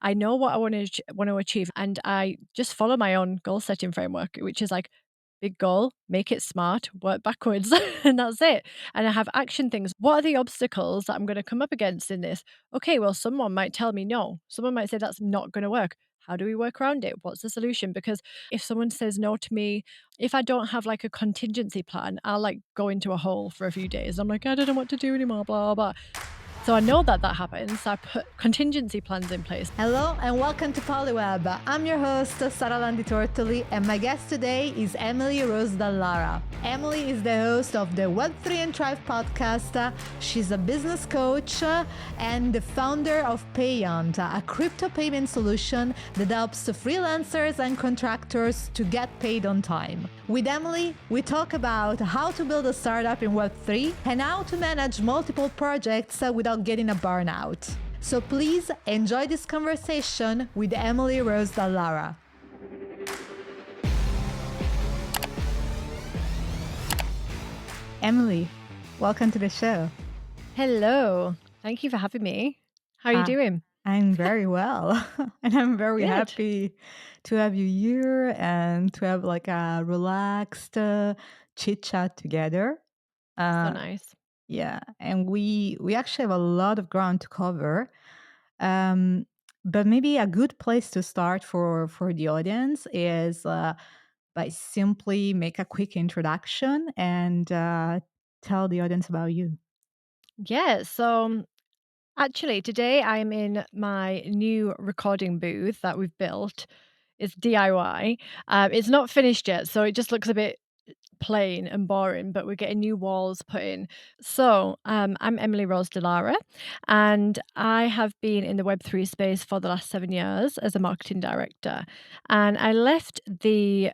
I know what I want to achieve, and I just follow my own goal setting framework, which is like big goal, make it smart, work backwards, and that's it. And I have action things. What are the obstacles that I'm going to come up against in this? Okay, well, someone might tell me no. Someone might say that's not going to work. How do we work around it? What's the solution? Because if someone says no to me, if I don't have like a contingency plan, I'll like go into a hole for a few days. I'm like, I don't know what to do anymore, blah, blah, blah. So I know that that happens. So I put contingency plans in place. Hello and welcome to Polyweb. I'm your host, Sara Landi Tortoli, and my guest today is Emily Rose Dallara. Emily is the host of the Web3 and Thrive Podcast. She's a business coach and the founder of Payant, a crypto payment solution that helps freelancers and contractors to get paid on time. With Emily, we talk about how to build a startup in Web3 and how to manage multiple projects without getting a burnout. So please enjoy this conversation with Emily Rose Dallara. Emily, welcome to the show. Hello. Thank you for having me. How are you doing? I'm very well. And I'm very Good. happy to have you here and to have like a relaxed chit chat together. So Uh, nice. yeah, and we actually have a lot of ground to cover. But maybe a good place to start for the audience is by simply make a quick introduction and tell the audience about you. Yeah. So actually, today I'm in my new recording booth that we've built. It's DIY. It's not finished yet, so it just looks a bit plain and boring, but we're getting new walls put in. So I'm Emily Rose Dallara, and I have been in the Web3 space for the last 7 years as a marketing director. And I left the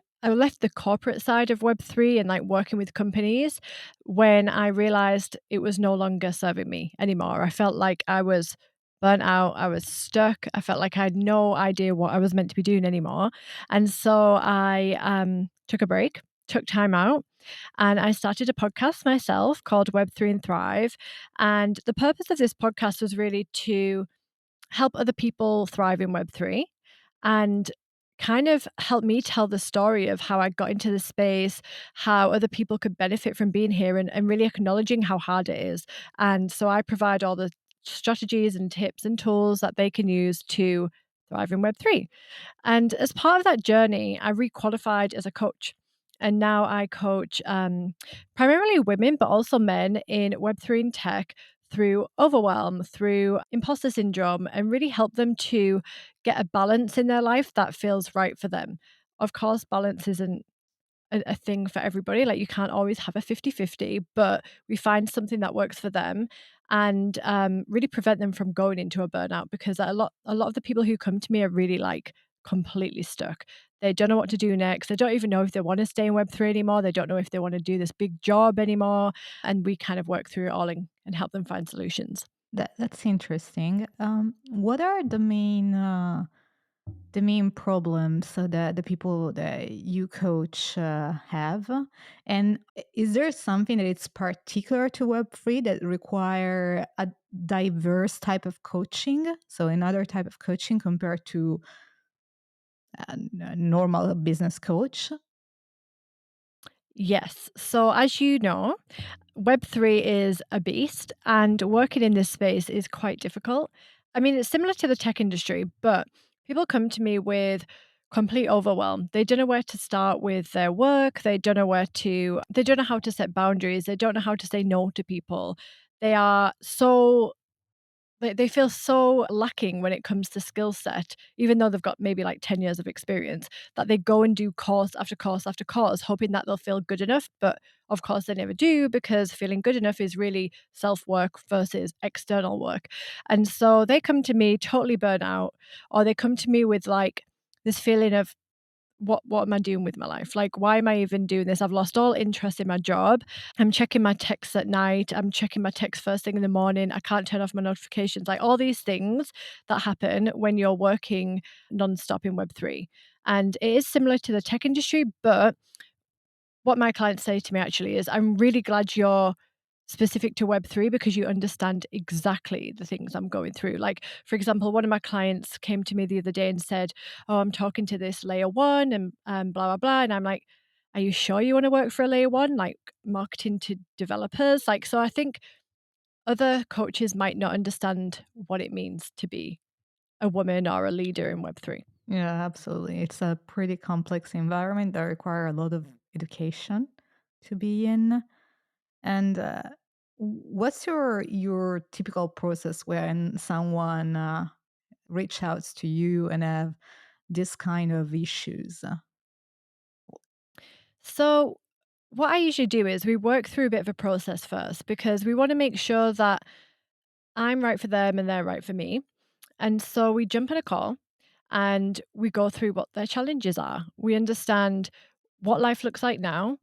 corporate side of Web3 and like working with companies when I realized it was no longer serving me anymore. I felt like I was burnt out, I was stuck, I felt like I had no idea what I was meant to be doing anymore. And so I took a break, took time out, and I started a podcast myself called Web3 and Thrive. And the purpose of this podcast was really to help other people thrive in Web3 and kind of help me tell the story of how I got into the space, how other people could benefit from being here, and really acknowledging how hard it is. And so I provide all the strategies and tips and tools that they can use to thrive in Web3. And as part of that journey, I requalified as a coach. And now I coach primarily women, but also men in Web3 and tech through overwhelm, through imposter syndrome, and really help them to get a balance in their life that feels right for them. Of course, balance isn't a thing for everybody. Like you can't always have a 50-50, but we find something that works for them and really prevent them from going into a burnout, because a lot of the people who come to me are really like completely stuck. They don't know what to do next. They don't even know if they want to stay in Web3 anymore. They don't know if they want to do this big job anymore. And we kind of work through it all and help them find solutions. That's interesting. What are the main problems that the people that you coach have? And is there something that it's particular to Web3 that require a diverse type of coaching? So another type of coaching compared to a normal business coach? Yes. So as you know, Web3 is a beast, and working in this space is quite difficult. I mean, it's similar to the tech industry, but people come to me with complete overwhelm. They don't know where to start with their work. They don't know how to set boundaries. They don't know how to say no to people. They are so they feel so lacking when it comes to skill set, even though they've got maybe like 10 years of experience, that they go and do course after course after course, hoping that they'll feel good enough. But of course, they never do, because feeling good enough is really self work versus external work. And so they come to me totally burnt out, or they come to me with like this feeling of, what am I doing with my life? Like, why am I even doing this? I've lost all interest in my job. I'm checking my texts at night. I'm checking my texts first thing in the morning. I can't turn off my notifications. Like all these things that happen when you're working nonstop in Web3. And it is similar to the tech industry, but what my clients say to me actually is, I'm really glad you're specific to Web3 because you understand exactly the things I'm going through. Like, for example, one of my clients came to me the other day and said, "Oh, I'm talking to this layer one and blah, blah, blah." And I'm like, "Are you sure you want to work for a layer one? Like marketing to developers?" Like, so I think other coaches might not understand what it means to be a woman or a leader in Web3. Yeah, absolutely. It's a pretty complex environment that require a lot of education to be in. And what's your typical process when someone reach out to you and have this kind of issues? So, what I usually do is we work through a bit of a process first because we want to make sure that I'm right for them and they're right for me. And so we jump on a call and we go through what their challenges are. We understand what life looks like now,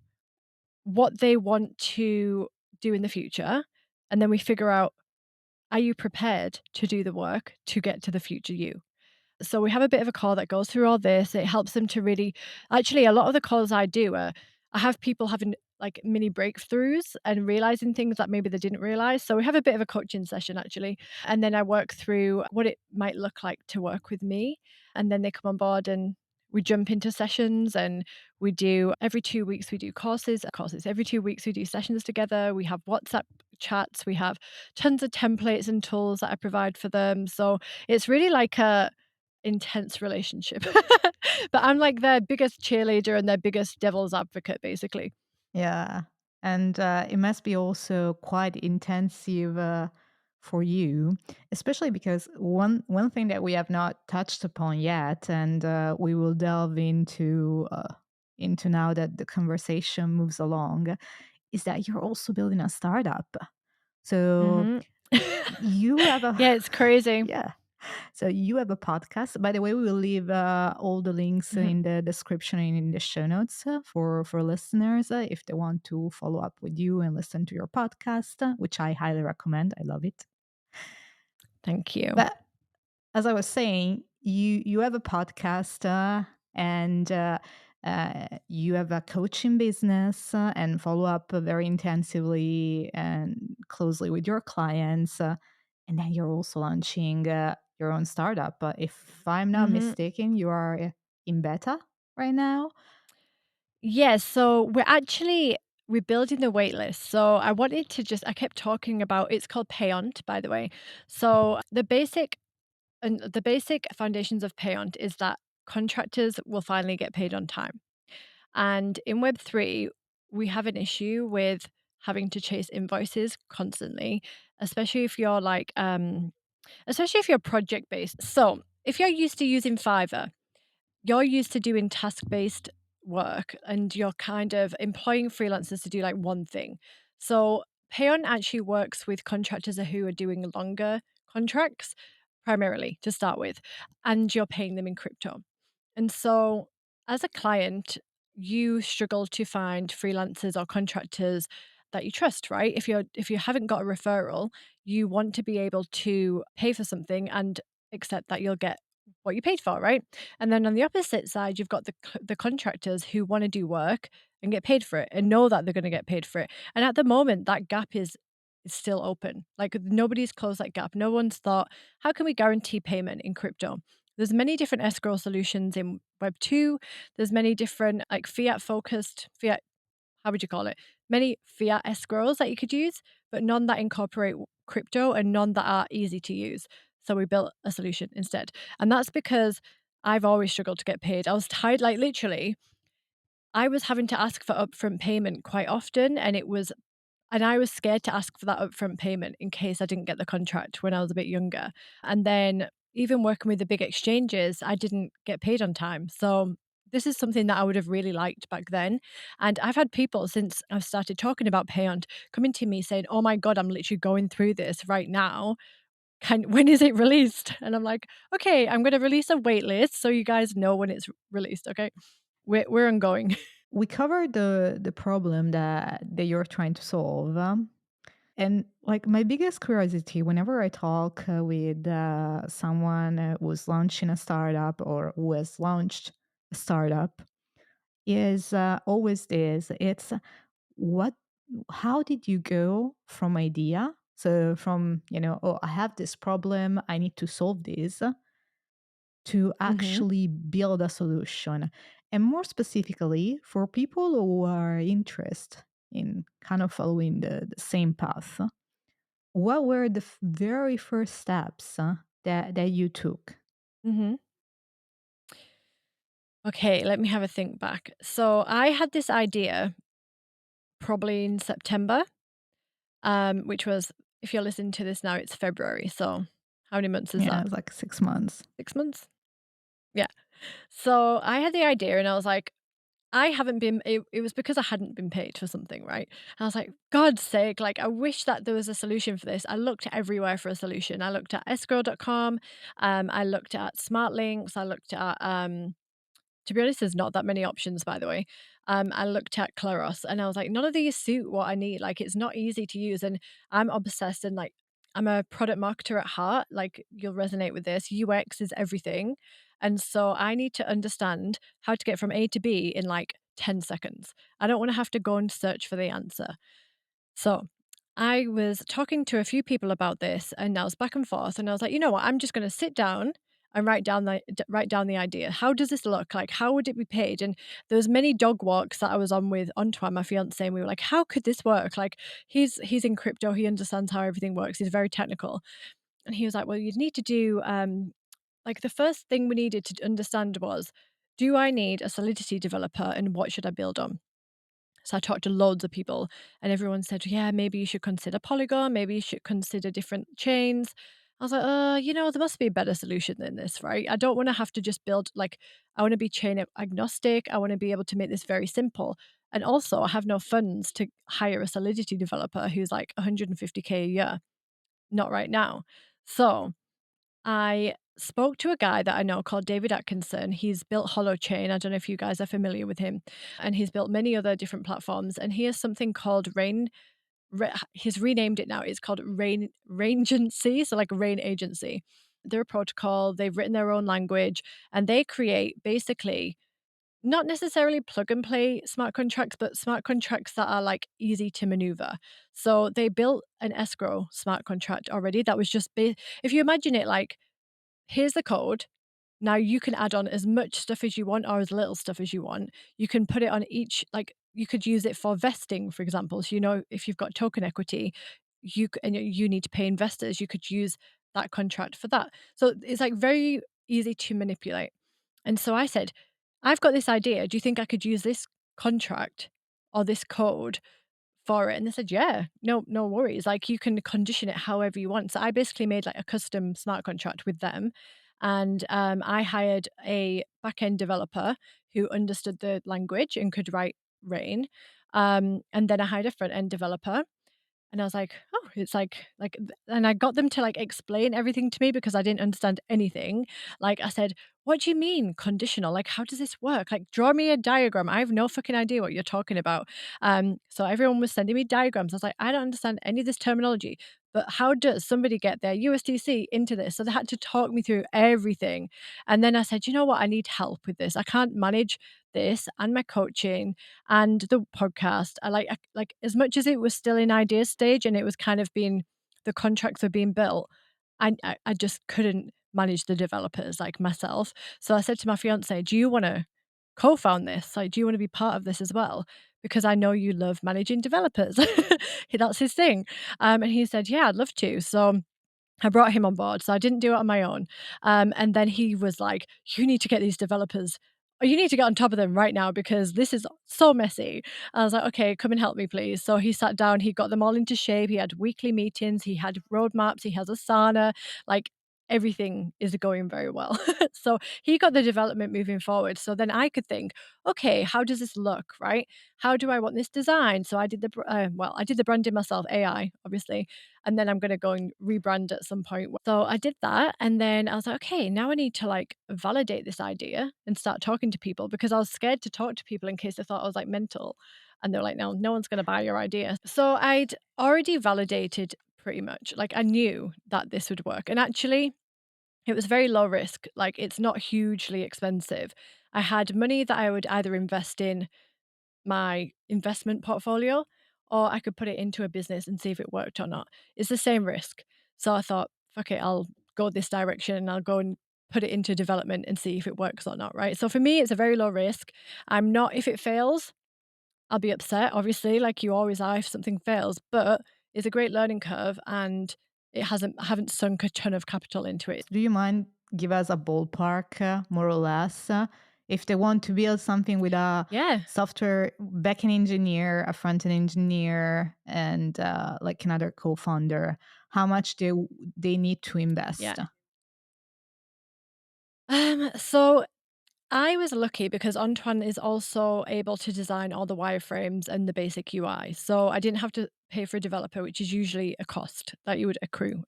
what they want to do in the future, and then we figure out, are you prepared to do the work to get to the future you? So we have a bit of a call that goes through all this. It helps them to really actually, a lot of the calls I do are I have people having like mini breakthroughs and realizing things that maybe they didn't realize. So we have a bit of a coaching session actually. And then I work through what it might look like to work with me. And then they come on board and we jump into sessions and we do every 2 weeks we do courses every 2 weeks we do sessions together. We have WhatsApp chats, we have tons of templates and tools that I provide for them. So it's really like a intense relationship. But I'm like their biggest cheerleader and their biggest devil's advocate, basically. Yeah. And it must be also quite intensive for you, especially because one thing that we have not touched upon yet, and we will delve into now that the conversation moves along, is that you're also building a startup. So Mhm. you have a Yeah, it's crazy. yeah. So you have a podcast. By the way, we will leave all the links Mhm. in the description and in the show notes for listeners if they want to follow up with you and listen to your podcast, which I highly recommend. I love it. Thank you. But as I was saying, you have a podcast and you have a coaching business and follow up very intensively and closely with your clients, and then you're also launching your own startup. If I'm not Mhm. mistaken, you are in beta right now. Yes, so we're building the wait list. So I wanted to just I kept talking about it's called Payant, by the way. So the basic foundations of Payant is that contractors will finally get paid on time. And in Web3, we have an issue with having to chase invoices constantly, especially if you're especially if you're project based. So if you're used to using Fiverr, you're used to doing task-based work and you're kind of employing freelancers to do like one thing. So Payon actually works with contractors who are doing longer contracts primarily to start with, and you're paying them in crypto. And so as a client, you struggle to find freelancers or contractors that you trust, right? If you haven't got a referral, you want to be able to pay for something and accept that you'll get what you paid for, right? And then on the opposite side, you've got the contractors who want to do work and get paid for it and know that they're going to get paid for it. And at the moment, that gap is still open. Like nobody's closed that gap. No one's thought, how can we guarantee payment in crypto? There's many different escrow solutions in Web 2. There's many different like fiat, how would you call it? Many fiat escrows that you could use, but none that incorporate crypto and none that are easy to use. So we built a solution instead. And that's because I've always struggled to get paid. I was tired, like literally, I was having to ask for upfront payment quite often, and I was scared to ask for that upfront payment in case I didn't get the contract when I was a bit younger. And then even working with the big exchanges, I didn't get paid on time. So this is something that I would have really liked back then. And I've had people since I've started talking about Payant coming to me saying, "Oh my God, I'm literally going through this right now. When is it released?" And I'm like, "Okay, I'm going to release a wait list so you guys know when it's released. Okay, we're ongoing." We covered the problem that you're trying to solve. And like my biggest curiosity whenever I talk with someone who's launching a startup or who has launched a startup is always this. It's what how did you go from idea? So from, oh, I have this problem, I need to solve this, to Mhm. actually build a solution. And more specifically, for people who are interested in kind of following the same path, what were the very first steps that you took? Mhm. Okay, let me have a think back. So I had this idea probably in September, which was, if you're listening to this now, it's February. So how many months is Yeah, that? it's like 6 months. 6 months? Yeah. So I had the idea and I was like, I haven't been it was because I hadn't been paid for something, right? I was like, "God's sake, like, I wish that there was a solution for this." I looked everywhere for a solution. I looked at escrow.com, I looked at smart links, I looked at, to be honest, there's not that many options, by the way. I looked at Claros and I was like, none of these suit what I need. Like, it's not easy to use. And I'm obsessed and like, I'm a product marketer at heart. Like, you'll resonate with this. UX is everything. And so I need to understand how to get from A to B in like 10 seconds. I don't want to have to go and search for the answer. So I was talking to a few people about this and I was back and forth and I was like, you know what, I'm just going to sit down and write down the idea. How does this look like? How would it be paid? And there was many dog walks that I was on with Antoine, my fiance, and we were like, how could this work? Like he's in crypto, he understands how everything works. He's very technical. And he was like, well, you'd need to do like the first thing we needed to understand was, do I need a Solidity developer and what should I build on? So I talked to loads of people and everyone said, yeah, maybe you should consider Polygon, maybe you should consider different chains. I was like, there must be a better solution than this, right? I don't want to have to just build like I want to be chain agnostic. I want to be able to make this very simple. And also I have no funds to hire a Solidity developer who's like 150K a year. Not right now. So I spoke to a guy that I know called David Atkinson. He's built HoloChain. I don't know if you guys are familiar with him. And he's built many other different platforms. And he has something called he's renamed it now. It's called Rangency, so like Rain Agency. They're a protocol. They've written their own language, and they create basically not necessarily plug and play smart contracts, but smart contracts that are like easy to maneuver. So they built an escrow smart contract already that was just if you imagine it like here's the code. Now you can add on as much stuff as you want or as little stuff as you want. You can put it on each, like you could use it for vesting, for example. So, if you've got token equity, and you need to pay investors, you could use that contract for that. So it's like very easy to manipulate. And so I said, I've got this idea. Do you think I could use this contract or this code for it? And they said, yeah, no worries. Like you can condition it however you want. So I basically made like a custom smart contract with them. And I hired a back-end developer who understood the language and could write Rain. And then I hired a front-end developer and I was like, "Oh, it's and I got them to, like, explain everything to me because I didn't understand anything. Like, I said, "What do you mean conditional? Like, how does this work? Like, draw me a diagram. I have no fucking idea what you're talking about." So everyone was sending me diagrams. I was like, "I don't understand any of this terminology, but how does somebody get their USDC into this?" So they had to talk me through everything. And then I said, "You know what? I need help with this. I can't manage this and my coaching and the podcast. I as much as it was still in idea stage and it was kind of being the contracts were being built, I just couldn't manage the developers like myself. So I said to my fiance, "Do you want to co-found this? Like, do you want to be part of this as well? Because I know you love managing developers." That's his thing. And he said, "Yeah, I'd love to." So I brought him on board, so I didn't do it on my own. And then he was like, "You need to get these developers or you need to get on top of them right now because this is so messy." I was like, "Okay, come and help me, please." So he sat down, he got them all into shape. He had weekly meetings, he had roadmaps, he has Asana, like everything is going very well. So he got the development moving forward. So then I could think, okay, how does this look, right? How do I want this design? So I did I did the branding myself, AI, obviously, and then I'm gonna go and rebrand at some point. So I did that, and then I was like, okay, now I need to like validate this idea and start talking to people because I was scared to talk to people in case they thought I was like mental. And they're like, no one's gonna buy your idea. So I'd already validated pretty much. Like I knew that this would work. And actually it was very low risk. Like it's not hugely expensive. I had money that I would either invest in my investment portfolio or I could put it into a business and see if it worked or not. It's the same risk. So I thought, fuck it, I'll go this direction and I'll go and put it into development and see if it works or not, right? So for me, it's a very low risk. I'm not, if it fails, I'll be upset, obviously, like you always are if something fails, but it's a great learning curve and I haven't sunk a ton of capital into it. Do you mind give us a ballpark, more or less, if they want to build something with a Yeah, software backend engineer, a front-end engineer, and like another co-founder, how much they need to yeah. invest? So I was lucky because Antoine is also able to design all the wireframes and the basic UI. So I didn't have to pay for a developer, which is usually a cost that you would accrue,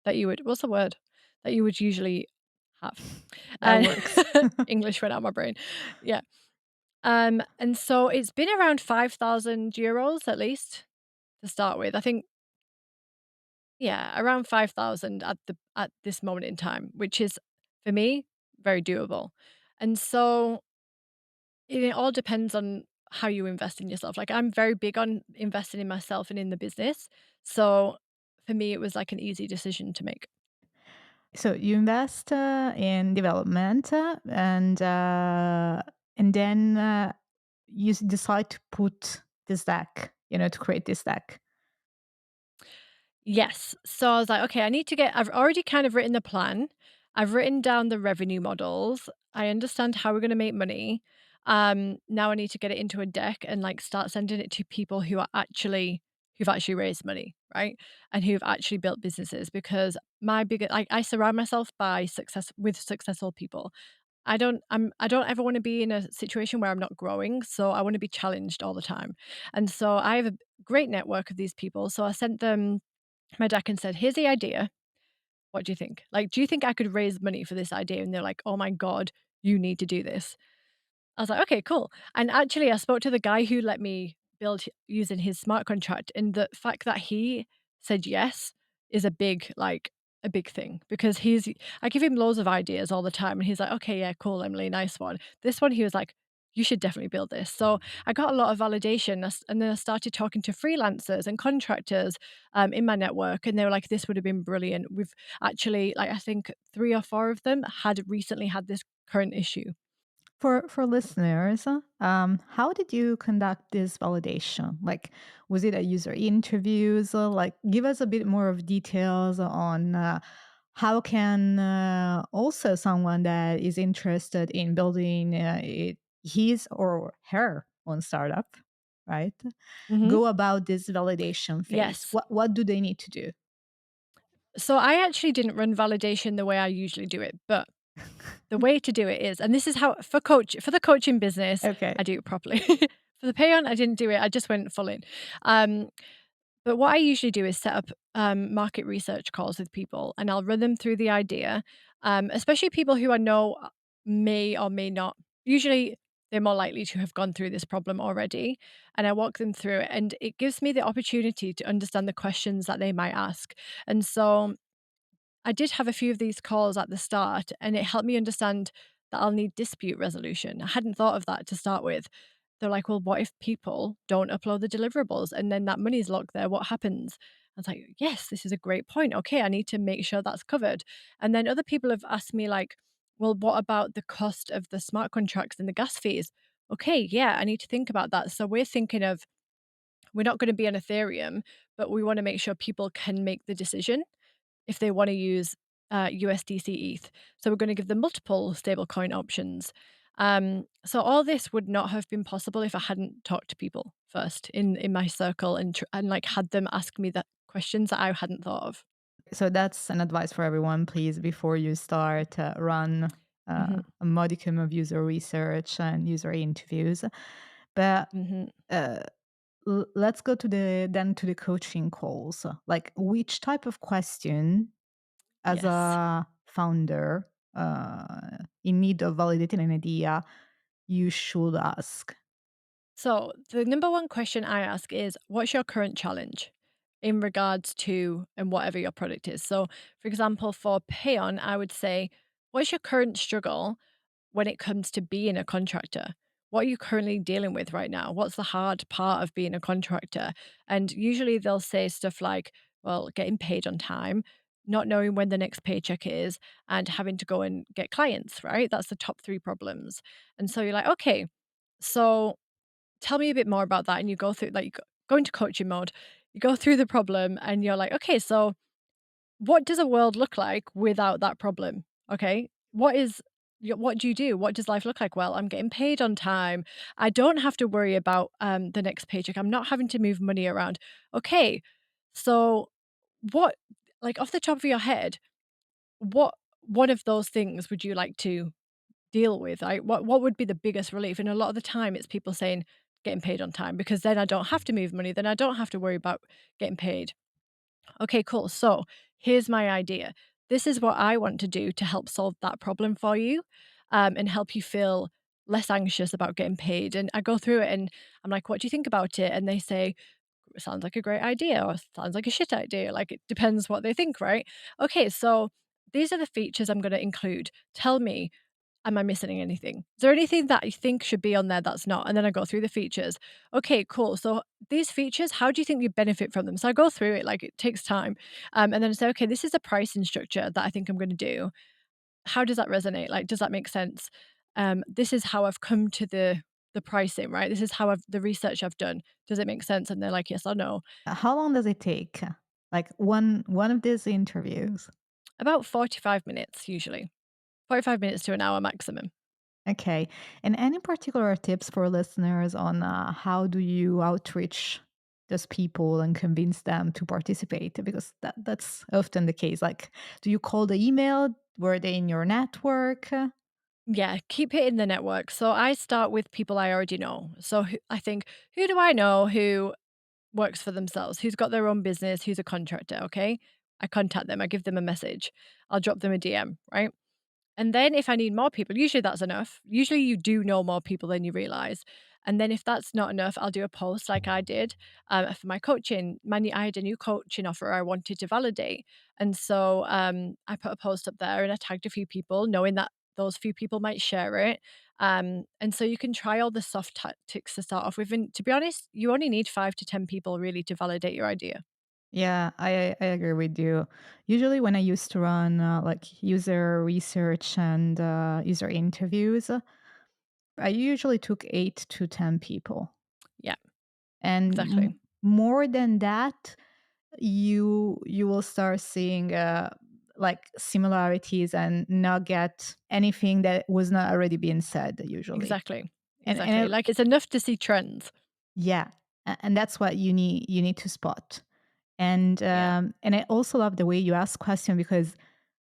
that you would, what's the word? That you would usually have. That And works. English went out of my brain. Yeah. And so it's been around 5,000 euros at least to start with. I think, yeah, around 5,000 at this moment in time, which is for me very doable. And so it all depends on how you invest in yourself. Like, I'm very big on investing in myself and in the business. So, for me, it was, like, an easy decision to make. So you invest in development, and then you decide to put this deck, to create this deck. Yes. So, I was like, "Okay, I've already kind of written the plan. I've written down the revenue models. I understand how we're gonna make money. Now I need to get it into a deck and, like, start sending it to people who've actually raised money, right? And who've actually built businesses because I surround myself by successful people. I don't ever wanna be in a situation where I'm not growing, so I wanna be challenged all the time. And so I have a great network of these people, so I sent them my deck and said, "Here's the idea. What do you think? Like, do you think I could raise money for this idea?" And they're like, "Oh my god, you need to do this." I was like, "Okay, cool." And actually, I spoke to the guy who let me build using his smart contract, and the fact that he said yes is a big thing because I give him loads of ideas all the time, and he's like, "Okay, yeah, cool, Emily, nice one." This one, he was like, "You should definitely build this." So I got a lot of validation, and then I started talking to freelancers and contractors in my network, and they were like, "This would have been brilliant." We've actually, like, I think 3 or 4 of them had recently had this current issue. For listeners, how did you conduct this validation? Like, was it a user interviews? Like, give us a bit more of details on how can also someone that is interested in building his or her own startup, right? Mhm. Go about this validation phase. Yes. What do they need to do? So I actually didn't run validation the way I usually do it, but the way to do it is, and this is how for the coaching business, Okay. I do it properly. For the Payant, I didn't do it. I just went full in. Um, but what I usually do is set up market research calls with people, and I'll run them through the idea, especially people who I know may or may not. Usually, they're more likely to have gone through this problem already, and I walk them through it, and it gives me the opportunity to understand the questions that they might ask. And so I did have a few of these calls at the start, and it helped me understand that I'll need dispute resolution. I hadn't thought of that to start with. They're like, "Well, what if people don't upload the deliverables and then that money's locked there? What happens?" I was like, "Yes, this is a great point. Okay, I need to make sure that's covered." And then other people have asked me, like, "Well, what about the cost of the smart contracts and the gas fees?" Okay, yeah, I need to think about that. So we're not going to be on Ethereum, but we want to make sure people can make the decision if they wanna use, USDC ETH. So we're gonna give them multiple stablecoin options. So all this would not have been possible if I hadn't talked to people first in my circle and, like, had them ask me the questions that I hadn't thought of. So that's an advice for everyone, please, before you start, run Mhm, a modicum of user research and user interviews. But mhm. uh, let's go to the coaching calls. Like, which type of question, as Yes. a founder in need of validating an idea, you should ask? So the number one question I ask is, "What's your current challenge?" in regards to and whatever your product is. So, for example, for Payon, I would say, "What's your current struggle when it comes to being a contractor? what are you currently dealing with right now? What's the hard part of being a contractor? And usually they'll say stuff like, well, getting paid on time, not knowing when the next paycheck is, and having to go and get clients, right? That's the top three problems. And so you're like, okay, so tell me a bit more about that. And you go through, like, you go into coaching mode, you go through the problem, and you're like, okay, so what does a world look like without that problem? Okay. What do you do? What does life look like? Well, I'm getting paid on time. I don't have to worry about the next paycheck. I'm not having to move money around. Okay. So what, like, off the top of your head, what one of those things would you like to deal with? What would be the biggest relief? And a lot of the time it's people saying getting paid on time, because then I don't have to move money, then I don't have to worry about getting paid. Okay, cool. So here's my idea. This is what I want to do to help solve that problem for you, and help you feel less anxious about getting paid. And I go through it and I'm like, what do you think about it? And they say, sounds like a great idea, or sounds like a shit idea. Like, it depends what they think, right? Okay, so these are the features I'm going to include. Tell me, am I missing anything? Is there anything that you think should be on there that's not? And then I go through the features. Okay, cool. So these features, how do you think you benefit from them? So I go through it, like, it takes time. And then I say, okay, this is a pricing structure that I think I'm going to do. How does that resonate? Like, does that make sense? This is how I've come to the pricing, right? This is how the research I've done. Does it make sense? And they're like, yes or no. How long does it take? Like one of these interviews? About 45 minutes usually. 45 minutes to an hour maximum. Okay. And any particular tips for listeners on how do you outreach those people and convince them to participate? Because that's often the case. Like, do you call the email? Were they in your network? Yeah, keep it in the network. So I start with people I already know. So I think, who do I know who works for themselves, who's got their own business, who's a contractor? Okay. I contact them, I give them a message, I'll drop them a DM, right? And then if I need more people, usually that's enough. Usually you do know more people than you realize. And then if that's not enough, I'll do a post like I did for my coaching. I had a new coaching offer I wanted to validate. And so I put a post up there and I tagged a few people, knowing that those few people might share it. And so you can try all the soft tactics to start off with. And to be honest, you only need 5 to 10 people really to validate your idea. Yeah, I agree with you. Usually, when I used to run like user research and user interviews, I usually took 8 to 10 people, Yeah, and exactly. more than that, you will start seeing like similarities and not get anything that was not already being said usually. Exactly. And Exactly. Like, it's enough to see trends. yeah, and that's what you need to spot. Yeah. And I also love the way you ask question, because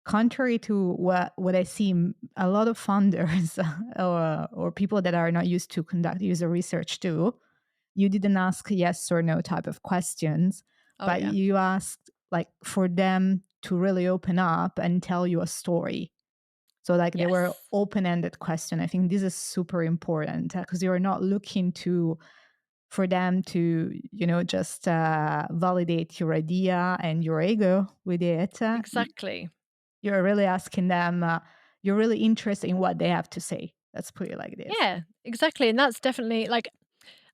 contrary to what I see, a lot of funders or people that are not used to conduct user research do, you didn't ask yes or no type of questions, Oh, but yeah. you asked like for them to really open up and tell you a story. So like they were Yes. open-ended question. I think this is super important because you're not looking to for them to just validate your idea and your ego with it. Exactly. You're really asking them. You're really interested in what they have to say. Let's put it like this. Yeah, exactly, and that's definitely, like,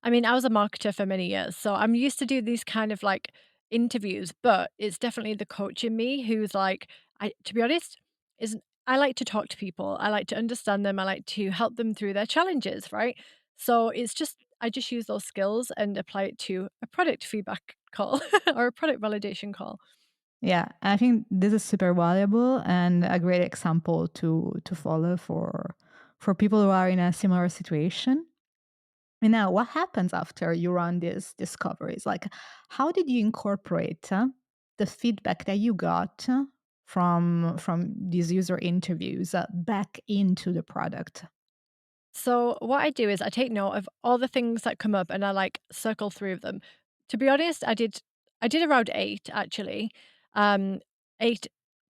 I mean, I was a marketer for many years, so I'm used to do these kind of, like, interviews, but it's definitely the coach in me who's like, I to be honest, is I like to talk to people, I like to understand them, I like to help them through their challenges, right? So it's just I just use those skills and apply it to a product feedback call or a product validation call. Yeah, I think this is super valuable and a great example to follow for people who are in a similar situation. And now, what happens after you run these discoveries? Like, how did you incorporate the feedback that you got from these user interviews back into the product? So what I do is I take note of all the things that come up and I, like, circle through them. To be honest, I did around 8 actually. 8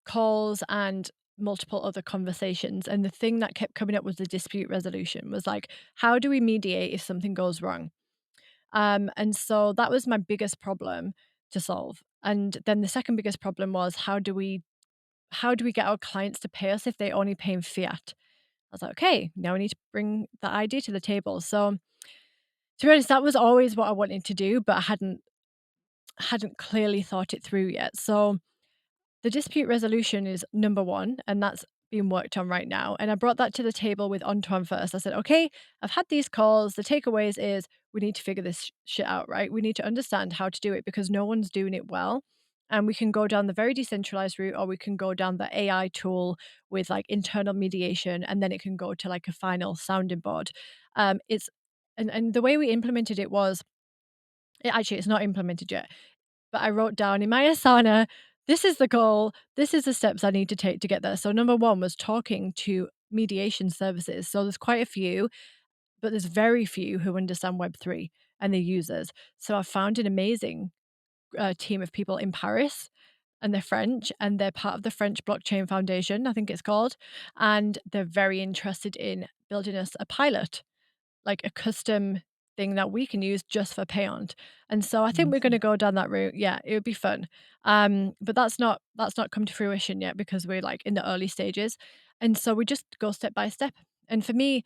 calls and multiple other conversations, and the thing that kept coming up was the dispute resolution. Was like, how do we mediate if something goes wrong? And so that was my biggest problem to solve. And then the second biggest problem was, how do we get our clients to pay us if they only pay in fiat? I was like, okay, now we need to bring that idea to the table. So to be honest, that was always what I wanted to do, but I hadn't clearly thought it through yet. So the dispute resolution is number one, and that's being worked on right now. And I brought that to the table with Antoine first. I said, okay, I've had these calls. The takeaways is we need to figure this shit out, right? We need to understand how to do it because no one's doing it well. And we can go down the very decentralized route, or we can go down the AI tool with like internal mediation, and then it can go to like a final sounding board. It's and the way we implemented it was it's not implemented yet, but I wrote down in my Asana, this is the goal, this is the steps I need to take to get there. So number one was talking to mediation services. So there's quite a few, but there's very few who understand Web3 and their users. So I found an amazing team of people in Paris, and they're French, and they're part of the French Blockchain Foundation, I think it's called. And they're very interested in building us a pilot, like a custom thing that we can use just for Payant. And so I think we're Amazing. gonna go down that route. Yeah, it would be fun. But that's not come to fruition yet because we're like in the early stages. And so we just go step by step. And for me,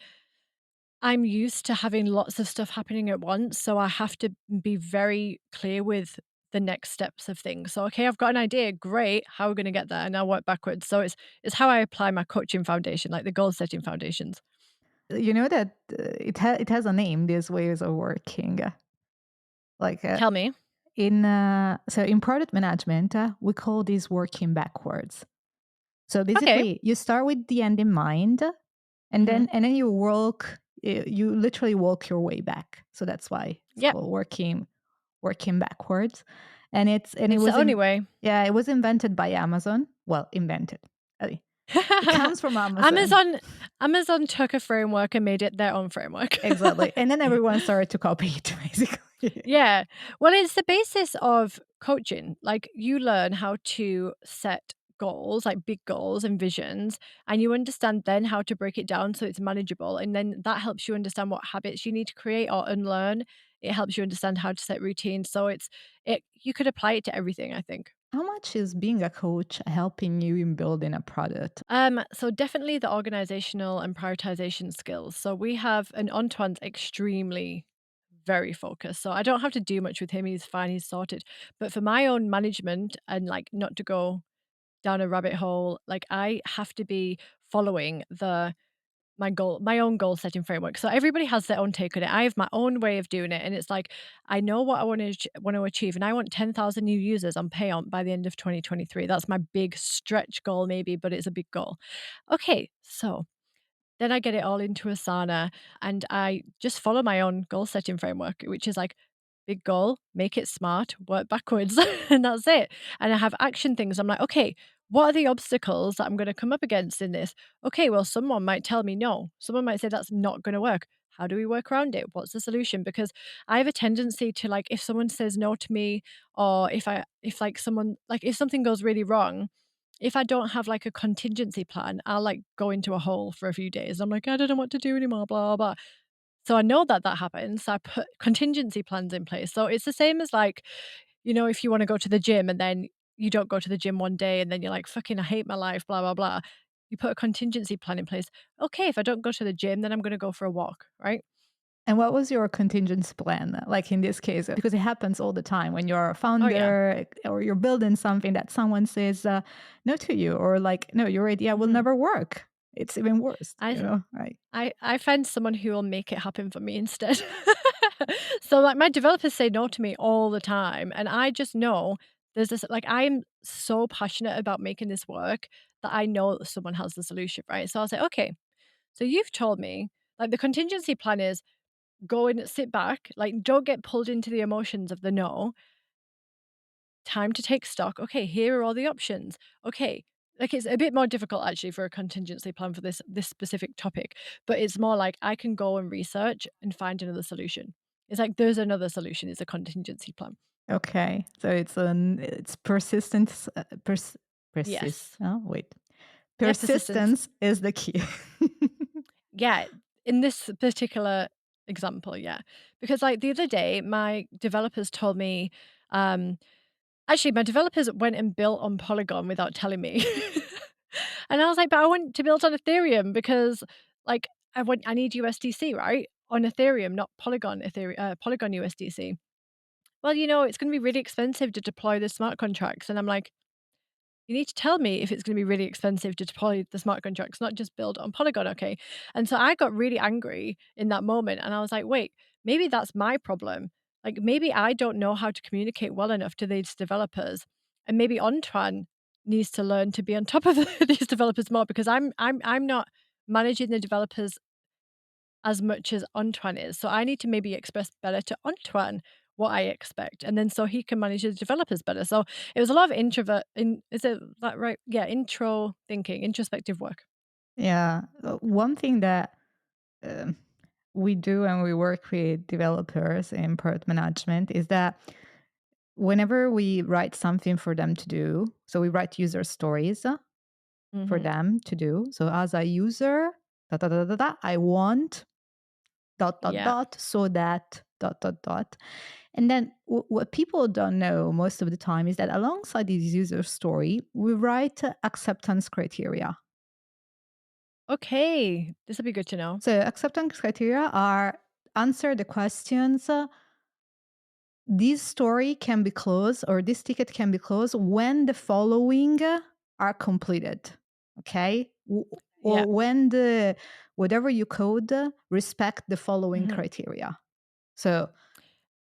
I'm used to having lots of stuff happening at once. So I have to be very clear with the next steps of things. So okay, I've got an idea. Great. How are we gonna get there? And I'll work backwards. So it's how I apply my coaching foundation, like the goal setting foundations. You know that it has a name, these ways of working. Like Tell me. in product management, we call this working backwards. So Okay. basically, you start with the end in mind, and Hmm. then you literally walk your way back. So that's why it's Yep. called working backwards. And it It's the was only way. yeah, it was invented by Amazon. Well, invented. Uh, It comes from Amazon. Amazon took a framework and made it their own framework. Exactly. And then everyone started to copy it, basically. Yeah. Well, it's the basis of coaching. Like, you learn how to set goals, like big goals and visions, and you understand then how to break it down so it's manageable, and then that helps you understand what habits you need to create or unlearn. It helps you understand how to set routines, so it you could apply it to everything, I think. How much is being a coach helping you in building a product? So definitely the organizational and prioritization skills. So we have an Antoine's extremely very focused. So I don't have to do much with him. He's fine, he's sorted. But for my own management and like not to go down a rabbit hole, like I have to be following my own goal setting framework. So everybody has their own take on it. I have my own way of doing it. And it's like I know what I want to achieve. And I want 10,000 new users on Payant by the end of 2023. That's my big stretch goal, maybe, but it's a big goal. Okay, so then I get it all into Asana and I just follow my own goal setting framework, which is like big goal, make it smart, work backwards, and that's it. And I have action things. I'm like, okay, what are the obstacles that I'm going to come up against in this? Okay, well, someone might tell me no. Someone might say that's not going to work. How do we work around it? What's the solution? Because I have a tendency to like, if someone says no to me, or if like someone, like if something goes really wrong, if I don't have, like, a contingency plan, I'll, like, go into a hole for a few days. I'm like, "I don't know what to do anymore, blah, blah, blah." So I know that that happens, so I put contingency plans in place. So it's the same as, like, if you wanna go to the gym and then you don't go to the gym one day and then you're like, "Fucking, I hate my life, blah, blah, blah." You put a contingency plan in place. "Okay, if I don't go to the gym, then I'm gonna go for a walk," right? And what was your contingency plan, like in this case? Because it happens all the time when you're a Oh, yeah. founder or you're building something that someone says no to you, or like, no, your idea will Mhm. never work. It's even worse, I right? I find someone who will make it happen for me instead. So, like, my developers say no to me all the time, and I just know there's this like, I'm so passionate about making this work that I know that someone has the solution, right? So I'll say, "Okay, so you've told me" like, the contingency plan is go and sit back, like, don't get pulled into the emotions of the no. Time to take stock. Okay, here are all the options. Okay. Like it's a bit more difficult actually for a contingency plan for this specific topic, but it's more like I can go and research and find another solution. It's like there's another solution, it's a contingency plan. Okay, so it's persistence. Yes. Oh, wait, Yeah, persistence. persistence is the key. Yeah, in this particular example, yeah. Because like the other day, my developers told me, actually my developers went and built on Polygon without telling me. And I was like, "But I want to build on Ethereum because Like, I need USDC, right? On Ethereum, not Polygon USDC. Well, it's gonna be really expensive to deploy the smart contracts, and I'm like, "You need to tell me if it's gonna be really expensive to deploy the smart contracts, not just build on Polygon, okay?" And so I got really angry in that moment, and I was like, "Wait, maybe that's my problem. Like, maybe I don't know how to communicate well enough to these developers, and maybe Ontran needs to learn to be on top of these developers more because I'm not managing the developers as much as Antoine is. So I need to maybe express better to Antoine what I expect, and then so he can manage the developers better." So it was a lot of introvert in is it that right? Yeah, intro thinking, introspective work. Yeah. One thing that um, we do when we work with developers in product management is that whenever we write something for them to do, so we write user stories for Mhm. them to do. So as a user, da da da da da, I want dot dot Yeah. dot so that dot dot dot. And then what people don't know most of the time is that alongside this user story, we write acceptance criteria. Okay, this will be good to know. So acceptance criteria are answer the questions. This story can be closed or this ticket can be closed when the following are completed. Okay. Yeah. Or when the whatever you code respect the following Mhm. criteria. So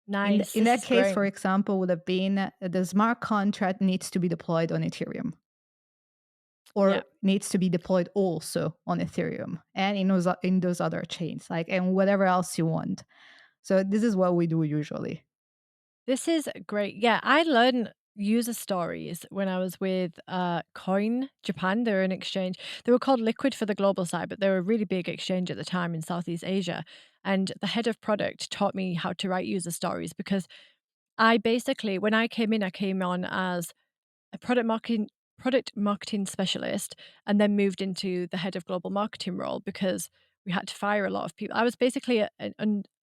Nice. in This that is case, great. for example, would have been the smart contract needs to be deployed on Ethereum Yeah. or needs to be deployed also on Ethereum and in those other chains, like and whatever else you want. So this is what we do usually. This is great. Yeah, I learned user stories when I was with Coin Japan. They're an exchange. They were called Liquid for the global side, but they were a really big exchange at the time in Southeast Asia. And the head of product taught me how to write user stories because I basically, when I came in, I came on as a product marketing specialist, and then moved into the head of global marketing role because we had to fire a lot of people. I was basically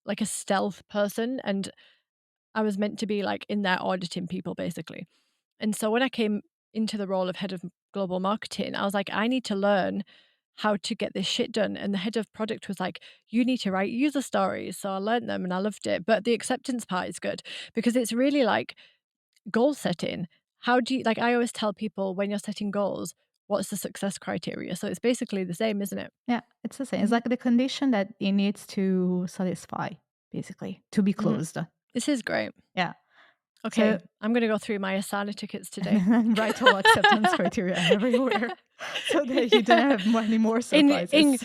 like a stealth person, and I was meant to be, like, in there auditing people, basically. And so when I came into the role of head of global marketing, I was like, "I need to learn how to get this shit done." And the head of product was like, "You need to write user stories." So I learned them and I loved it. But the acceptance part is good because it's really like goal setting. How do you like, I always tell people when you're setting goals, what's the success criteria? So it's basically the same, isn't it? Yeah, it's the same. It's Mhm, like the condition that it needs to satisfy, basically, to be mhm. closed. This is great. Yeah. Okay, So I'm gonna go through my Asana tickets today. write all acceptance criteria everywhere so that you don't have any more In in surprises.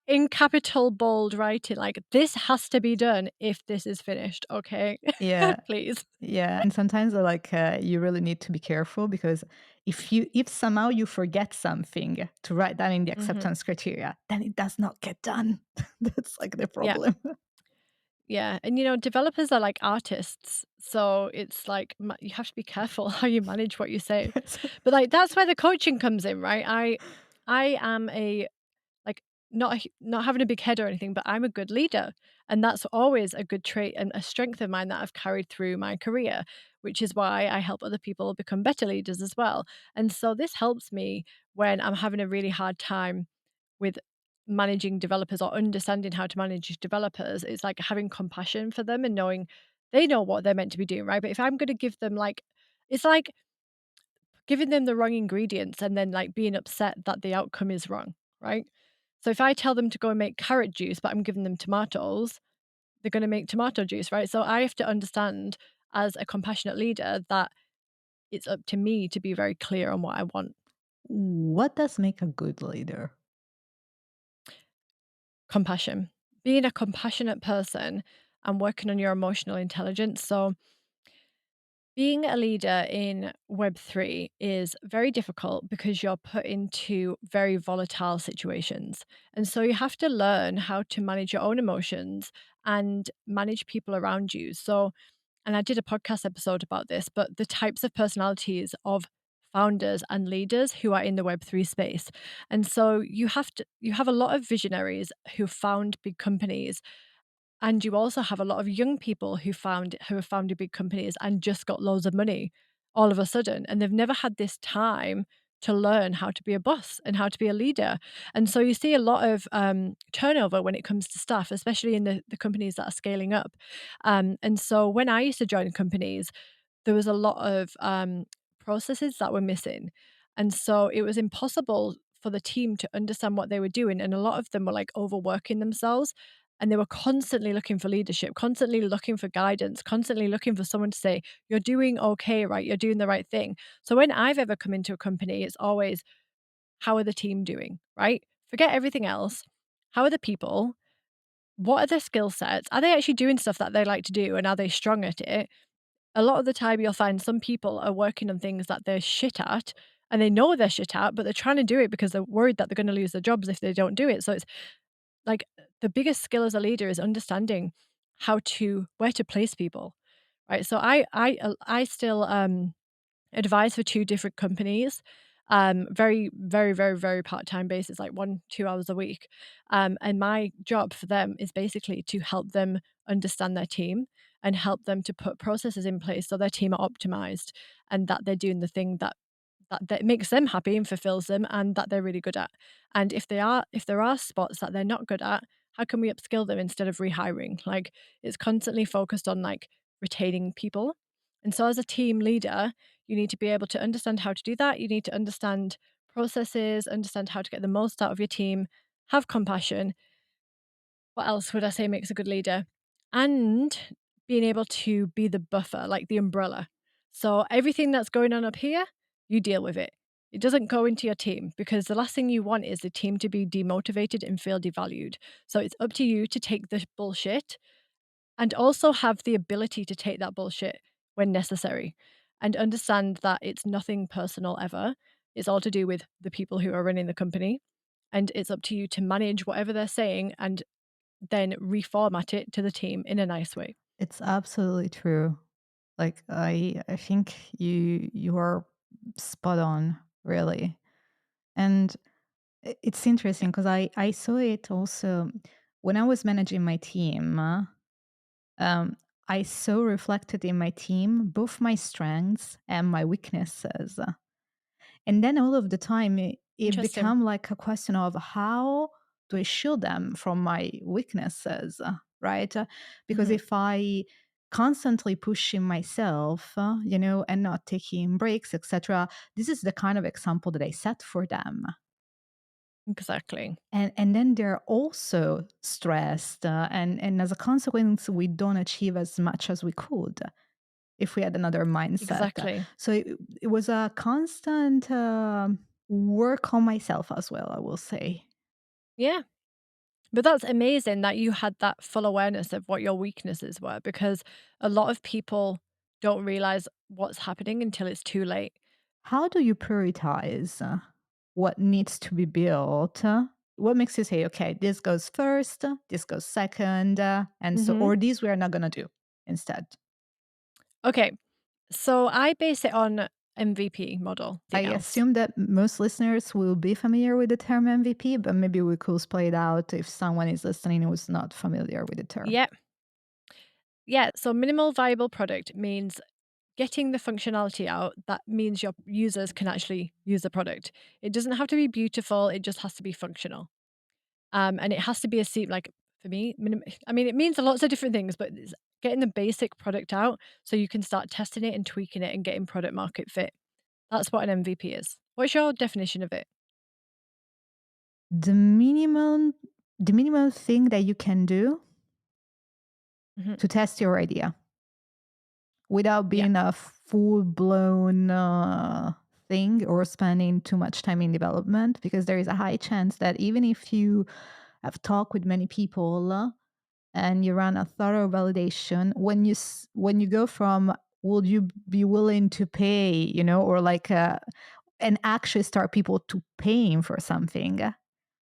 in capital bold writing, like, "This has to be done if this is finished, okay? Yeah. Please." Yeah, and sometimes you really need to be careful because if somehow you forget something to write down in the Mhm. acceptance criteria, then it does not get done. That's like the Yeah, problem. yeah, and, developers are like artists, so it's like you have to be careful how you manage what you say. But, like, that's where the coaching comes in, right? I am a like, not having a big head or anything, but I'm a good leader, and that's always a good trait and a strength of mine that I've carried through my career, which is why I help other people become better leaders as well. And so this helps me when I'm having a really hard time with managing developers or understanding how to manage developers. It's like having compassion for them and knowing they know what they're meant to be doing, right? But if I'm gonna give them, like, it's like giving them the wrong ingredients and then, like, being upset that the outcome is wrong, right? So if I tell them to go and make carrot juice, but I'm giving them tomatoes, they're gonna make tomato juice, right? So I have to understand as a compassionate leader that it's up to me to be very clear on what I want. What does make a good leader? Compassion. Being a compassionate person and working on your emotional intelligence. So being a leader in Web3 is very difficult because you're put into very volatile situations. And so you have to learn how to manage your own emotions and manage people around you. So, and I did a podcast episode about this, but the types of personalities of founders and leaders who are in the Web3 space. And so you have a lot of visionaries who found big companies, and you also have a lot of young people who have founded big companies and just got loads of money all of a sudden, and they've never had this time to learn how to be a boss and how to be a leader. And so you see a lot of turnover when it comes to staff, especially in the companies that are scaling up. And so when I used to join companies, there was a lot of processes that were missing. And so it was impossible for the team to understand what they were doing. And a lot of them were like overworking themselves. And they were constantly looking for leadership, constantly looking for guidance, constantly looking for someone to say, you're doing okay, right? You're doing the right thing. So when I've ever come into a company, it's always, how are the team doing, right? Forget everything else. How are the people? What are their skill sets? Are they actually doing stuff that they like to do? And are they strong at it? A lot of the time, you'll find some people are working on things that they're shit at and they know they're shit at, but they're trying to do it because they're worried that they're going to lose their jobs if they don't do it. So it's like the biggest skill as a leader is understanding where to place people, right? So I still advise for 2 different companies, very, very, very, very part-time basis, like 1, 2 hours a week, and my job for them is basically to help them understand their team and help them to put processes in place so their team are optimized and that they're doing the thing that makes them happy and fulfills them and that they're really good at. And if there are spots that they're not good at, how can we upskill them instead of rehiring? Like, it's constantly focused on, like, retaining people. And so as a team leader, you need to be able to understand how to do that. You need to understand processes, understand how to get the most out of your team, have compassion. What else would I say makes a good leader? And being able to be the buffer, like the umbrella. So everything that's going on up here, you deal with it. It doesn't go into your team because the last thing you want is the team to be demotivated and feel devalued. So it's up to you to take the bullshit and also have the ability to take that bullshit when necessary and understand that it's nothing personal ever. It's all to do with the people who are running the company. And it's up to you to manage whatever they're saying and then reformat it to the team in a nice way. It's absolutely true. Like I think you are spot on, really. And it's interesting because I saw it also when I was managing my team. Um, I saw reflected in my team both my strengths and my weaknesses. And then all of the time, it Interesting. became like a question of how do I shield them from my weaknesses, right? Because Mhm. if I constantly pushing myself, and not taking breaks, etc., this is the kind of example that I set for them. Exactly. And then they're also stressed, and as a consequence, we don't achieve as much as we could if we had another mindset. Exactly. So it was a constant work on myself as well, I will say. Yeah. But that's amazing that you had that full awareness of what your weaknesses were because a lot of people don't realize what's happening until it's too late. How do you prioritize what needs to be built? What makes you say, okay, this goes first, this goes second, and so, Mhm. or these we are not going to do instead? Okay. So I base it on MVP model, I the else. assume that most listeners will be familiar with the term MVP, but maybe we could play it out if someone is listening who's not familiar with the term. Yeah. Yeah. So minimal viable product means getting the functionality out that means your users can actually use the product. It doesn't have to be beautiful, it just has to be functional. And it has to be a seat like for me, I mean, it means lots of different things, but it's getting the basic product out so you can start testing it and tweaking it and getting product market fit. That's what an MVP is. What's your definition of it? The minimum the minimum thing that you can do Mhm. to test your idea without Yeah. being a full blown thing or spending too much time in development, because there is a high chance that even if you have talked with many people and you run a thorough validation, when you go from would you be willing to pay, or like and actually start people to paying for something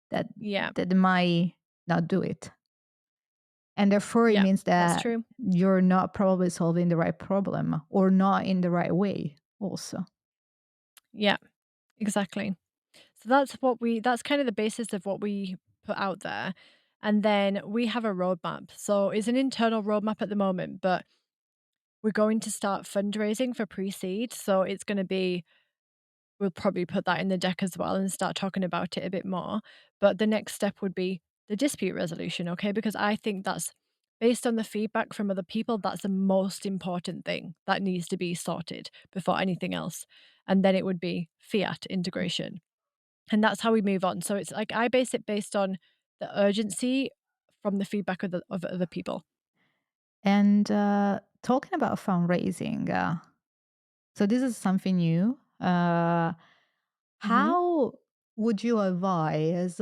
that Yeah. that might not do it. And therefore, it Yeah. means That's that true. you're not probably solving the right problem or not in the right way, also. Yeah. Exactly. So that's kind of the basis of what we put out there. And then we have a roadmap. So it's an internal roadmap at the moment, but we're going to start fundraising for pre-seed. So it's going to be we'll probably put that in the deck as well and start talking about it a bit more. But the next step would be the dispute resolution, okay? Because I think that's based on the feedback from other people, that's the most important thing that needs to be sorted before anything else. And then it would be fiat integration. And that's how we move on. So it's like I base it based on the urgency from the feedback of other people. And talking about fundraising, so this is something new. Mhm. How would you advise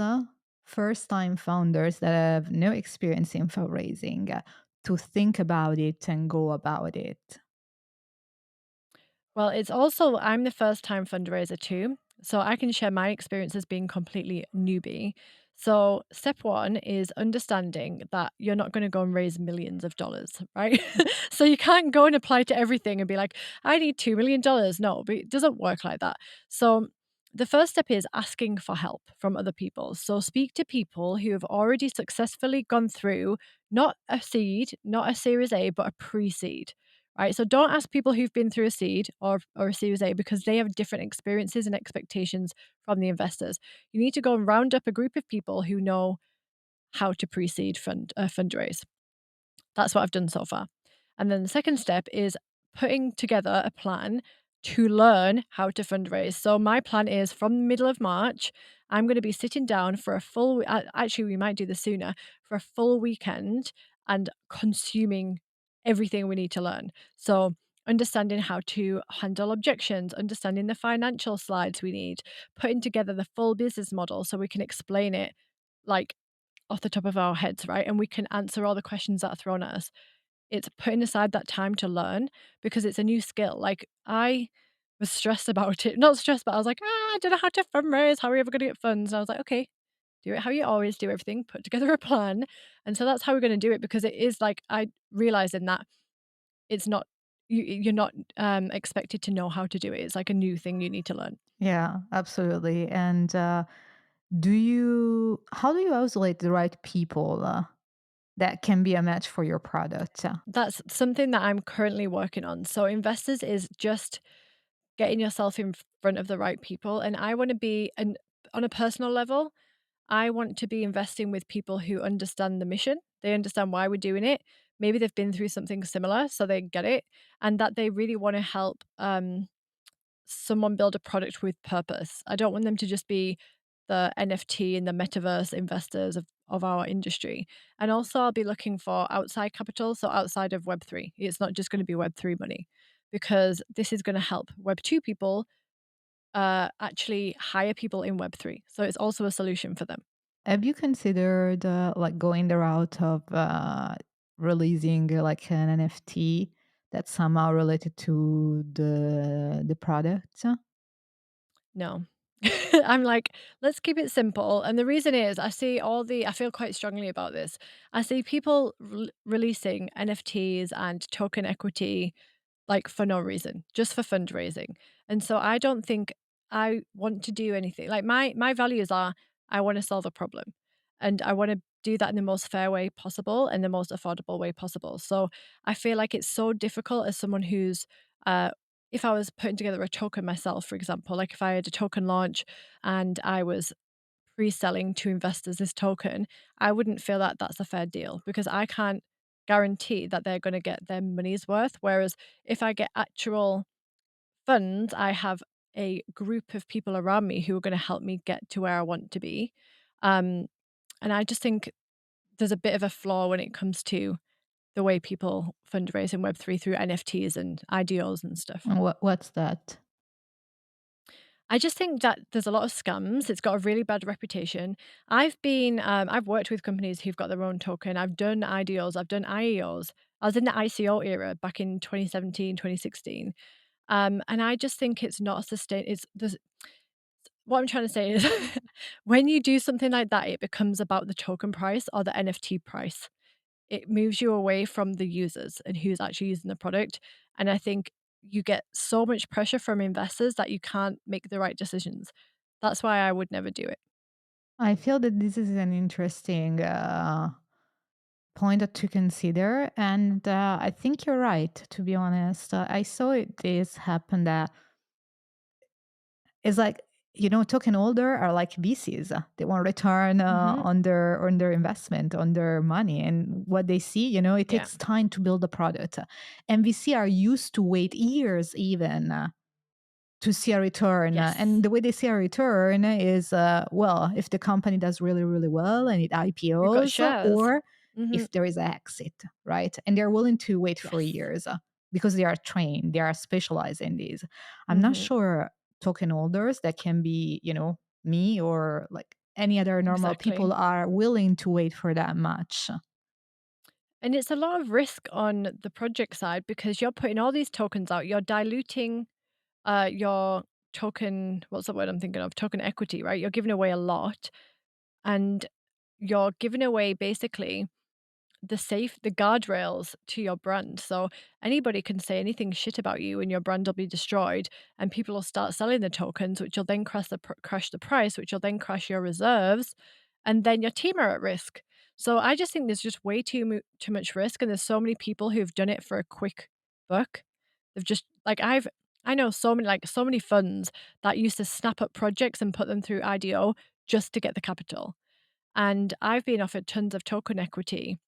first time founders that have no experience in fundraising to think about it and go about it? Well, it's also I'm the first time fundraiser too, so I can share my experience as being completely newbie. So, step 1 is understanding that you're not gonna go and raise millions of dollars, right? So, you can't go and apply to everything and be like, "I need $2,000,000." No, but it doesn't work like that. So, the first step is asking for help from other people. So, speak to people who have already successfully gone through not a seed, not a Series A, but a pre-seed. Right? So don't ask people who've been through a seed or a Series A because they have different experiences and expectations from the investors. You need to go and round up a group of people who know how to pre-seed fundraise. That's what I've done so far. And then the second step is putting together a plan to learn how to fundraise. So my plan is from the middle of March, I'm going to be sitting down for a full actually we might do this sooner, for a full weekend and consuming everything we need to learn. So understanding how to handle objections, understanding the financial slides we need, putting together the full business model so we can explain it like off the top of our heads, right? And we can answer all the questions that are thrown at us. It's putting aside that time to learn because it's a new skill. Like I was stressed about it. Not stressed, but I was like, I don't know how to fundraise. How are we ever going to get funds? And I was like, okay, do it how you always do everything, put together a plan. And so that's how we're going to do it because it is like I realized in that it's not you're not expected to know how to do it. It's like a new thing you need to learn. Yeah, absolutely. And how do you isolate the right people that can be a match for your product? That's something that I'm currently working on. So investors is just getting yourself in front of the right people, and I wanna be and on a personal level, I want to be investing with people who understand the mission, they understand why we're doing it, maybe they've been through something similar, so they get it, and that they really wanna help, someone build a product with purpose. I don't want them to just be the NFT and the metaverse investors of our industry. And also, I'll be looking for outside capital, so outside of Web3. It's not just going to be Web3 money because this is going to help Web2 people actually hire people in Web3. So it's also a solution for them. Have you considered like going the route of releasing like an NFT that's somehow related to the product? No. I'm like, let's keep it simple. And the reason is I feel quite strongly about this. I see people releasing NFTs and token equity like for no reason, just for fundraising. And so I don't think I want to do anything. Like my values are I want to solve a problem and I want to do that in the most fair way possible and the most affordable way possible. So I feel like it's so difficult as someone who's uh if I was putting together a token myself, for example, like if I had a token launch and I was pre-selling to investors this token, I wouldn't feel that that's a fair deal because I can't guarantee that they're gonna get their money's worth, whereas if I get actual funds, I have a group of people around me who are gonna help me get to where I want to be, um, and I just think there's a bit of a flaw when it comes to the way people fundraise in Web3 through NFTs and IDOs and stuff. And what's that? I just think that there's a lot of scams. It's got a really bad reputation. I've worked with companies who've got their own token. I've done IDOs, I've done IEOs. I was in the ICO era back in 2017, 2016. And I just think it's not it's there's what I'm trying to say is when you do something like that, it becomes about the token price or the NFT price. It moves you away from the users and who's actually using the product, and I think you get so much pressure from investors that you can't make the right decisions. That's why I would never do it. I feel that this is an interesting point to consider, and I think you're right. To be honest, I saw this happen that it's like, token holder are like VCs. They want return Hmm. on their investment, on their money, and what they see. It Yeah. takes time to build a product, and VC are used to wait years even to see a return. And Yes. the way they see a return is, well, if the company does really, really well and it We've got IPOs, shares. or Hmm. if there is an exit, right? And they're willing to wait for Yes. years because they are trained, they are specialized in these. I'm not Hmm. sure token holders that can be, me or like any other normal Exactly. people are willing to wait for that much. And it's a lot of risk on the project side because you're putting all these tokens out. You're diluting your token, what's the word I'm thinking of? Token equity, right? You're giving away a lot, and you're giving away basically the guardrails to your brand. So anybody can say anything shit about you and your brand will be destroyed, and people will start selling the tokens, which will then crash the price, which will then crash your reserves, and then your team are at risk. So I just think there's just way too much risk, and there's so many people who've done it for a quick buck. They've just like I know so many funds that used to snap up projects and put them through IDO just to get the capital. And I've been offered tons of token equity.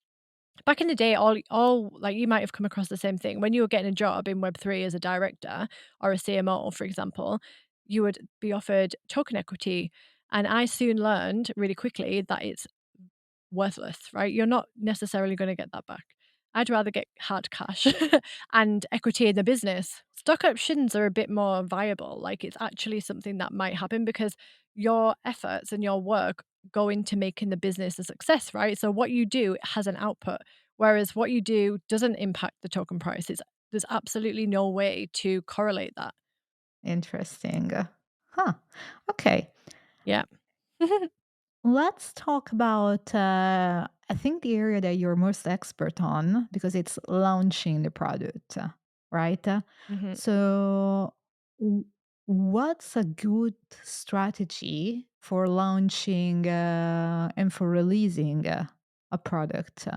Back in the day, all like, you might have come across the same thing. When you were getting a job in Web3 as a director or a CMO, for example, you would be offered token equity, and I soon learned really quickly that it's worthless, right? You're not necessarily gonna get that back. I'd rather get hard cash and equity in the business. Stock options are a bit more viable, like, it's actually something that might happen because your efforts and your work go into making the business a success, right? So what you do has an output, whereas what you do doesn't impact the token price. There's absolutely no way to correlate that. Interesting. Huh. Okay. Yeah. Let's talk about, I think, the area that you're most expert on because it's launching the product, right? Mhm. So, w- what's a good strategy for launching and for releasing a product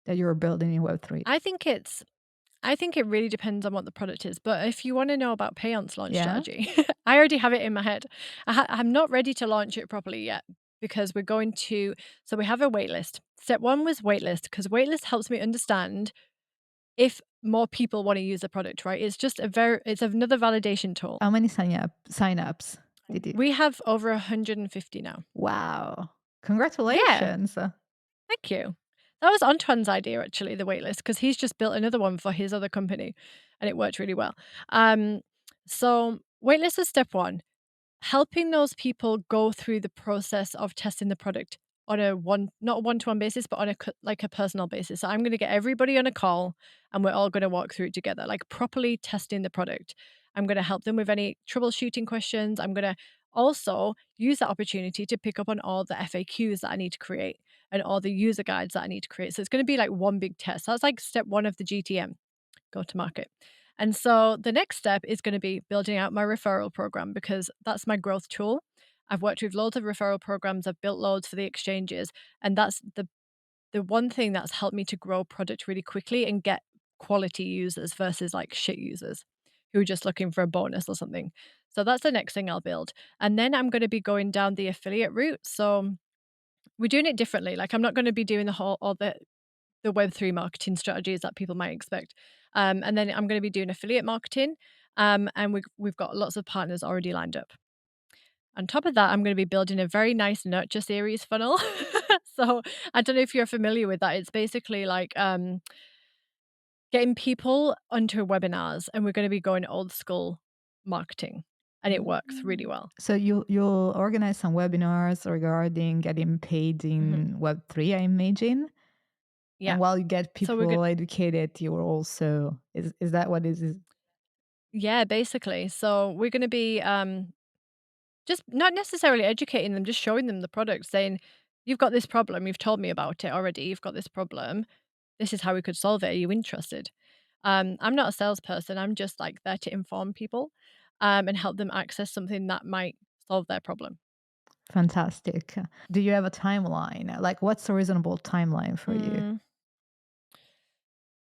that you're building in Web3? I think it's I think it really depends on what the product is, but if you wanna know about Payant's launch Yeah. strategy, I already have it in my head. I'm not ready to launch it properly yet because we're going to so we have a waitlist. Step 1 was waitlist because waitlist helps me understand if more people wanna use the product, right? It's another validation tool. How many sign-ups did you? We have over 150 now. Wow. Yeah. Congratulations. Thank you. That was Antoine's idea actually, the waitlist, because he's just built another one for his other company, and it worked really well. Um, so waitlist is step 1, helping those people go through the process of testing the product on a not a one-to-one basis, but on like a personal basis. So I'm gonna get everybody on a call, and we're all gonna walk through it together, like properly testing the product. I'm gonna help them with any troubleshooting questions. I'm gonna also use that opportunity to pick up on all the FAQs that I need to create and all the user guides that I need to create. So it's gonna be like one big test. That's like step 1 of the GTM, go to market. And so the next step is going to be building out my referral program because that's my growth tool. I've worked with loads of referral programs, I've built loads for the exchanges, and that's the one thing that's helped me to grow product really quickly and get quality users versus like shit users who are just looking for a bonus or something. So that's the next thing I'll build. And then I'm going to be going down the affiliate route. So we're doing it differently. Like I'm not going to be doing the whole all the Web3 marketing strategies that people might expect. And then I'm gonna be doing affiliate marketing, and we've got lots of partners already lined up. On top of that, I'm gonna be building a very nice nurture series funnel. So, I don't know if you're familiar with that. It's basically like, getting people onto webinars, and we're gonna be going old school marketing, and it works really Mm. well. So you'll organize some webinars regarding getting paid Mhm. in Web3, I imagine. Yeah. And while you get So we're good. people educated, you will also is that what is? Yeah, basically. So we're gonna be, just not necessarily educating them, just showing them the product, saying, "You've got this problem, you've told me about it already, you've got this problem. This is how we could solve it. Are you interested?" I'm not a salesperson, I'm just, like, there to inform people, and help them access something that might solve their problem. Fantastic. Do you have a timeline? Like, what's a reasonable timeline for you? Mm,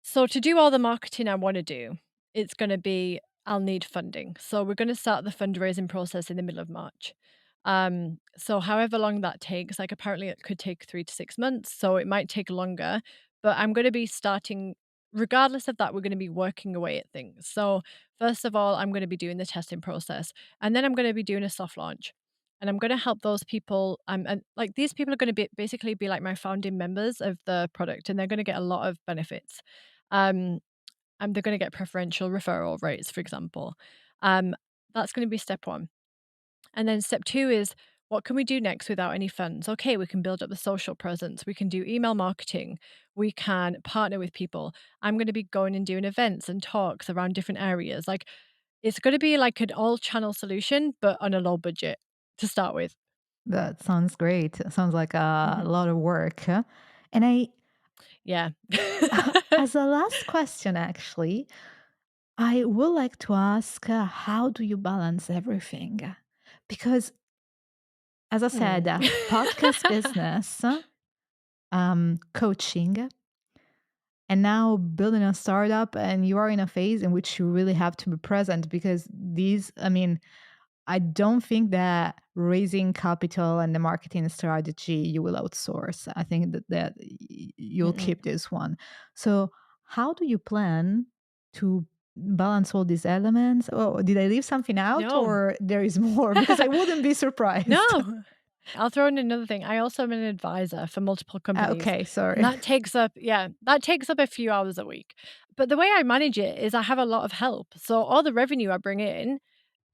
so to do all the marketing I wanna do, it's gonna be I'll need funding. So we're going to start the fundraising process in the middle of March. So however long that takes, like apparently it could take 3 to 6 months, so it might take longer, but I'm going to be starting, regardless of that, we're going to be working away at things. So first of all, I'm going to be doing the testing process, and then I'm going to be doing a soft launch. And I'm going to help those people. And like these people are going to be basically be like my founding members of the product, and they're going to get a lot of benefits. Um, and they're going to get preferential referral rates, for example. Um, that's going to be step one. And then step two is, what can we do next without any funds? Okay, we can build up the social presence. We can do email marketing. We can partner with people. I'm going to be going and doing events and talks around different areas. Like it's going to be like an all channel solution, but on a low budget to start with. That sounds great. It sounds like a Mhm. lot of work. And I, Yeah. as a last question, actually, I would like to ask, how do you balance everything? Because, as I said, Hmm. podcast business, coaching, and now building a startup, and you are in a phase in which you really have to be present because these, I mean, I don't think that raising capital and the marketing strategy you will outsource. I think that you'll Mm-mm. keep this one. So, how do you plan to balance all these elements? Oh, did I leave something out, No. or there is more? Because I wouldn't be surprised. No. I'll throw in another thing. I also am an advisor for multiple companies, Okay, and sorry. that takes up that takes up a few hours a week. But the way I manage it is I have a lot of help. So all the revenue I bring in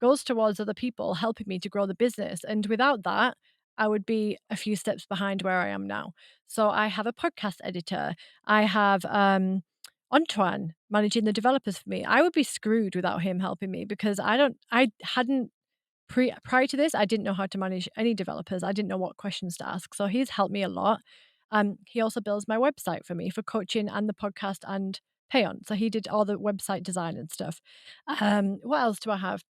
goes towards other people helping me to grow the business, and without that, I would be a few steps behind where I am now. So I have a podcast editor. I have Antoine managing the developers for me. I would be screwed without him helping me because I hadn't prior to this, I didn't know how to manage any developers. I didn't know what questions to ask. So he's helped me a lot. He also builds my website for me for coaching and the podcast and Payant. So he did all the website design and stuff. What else do I have?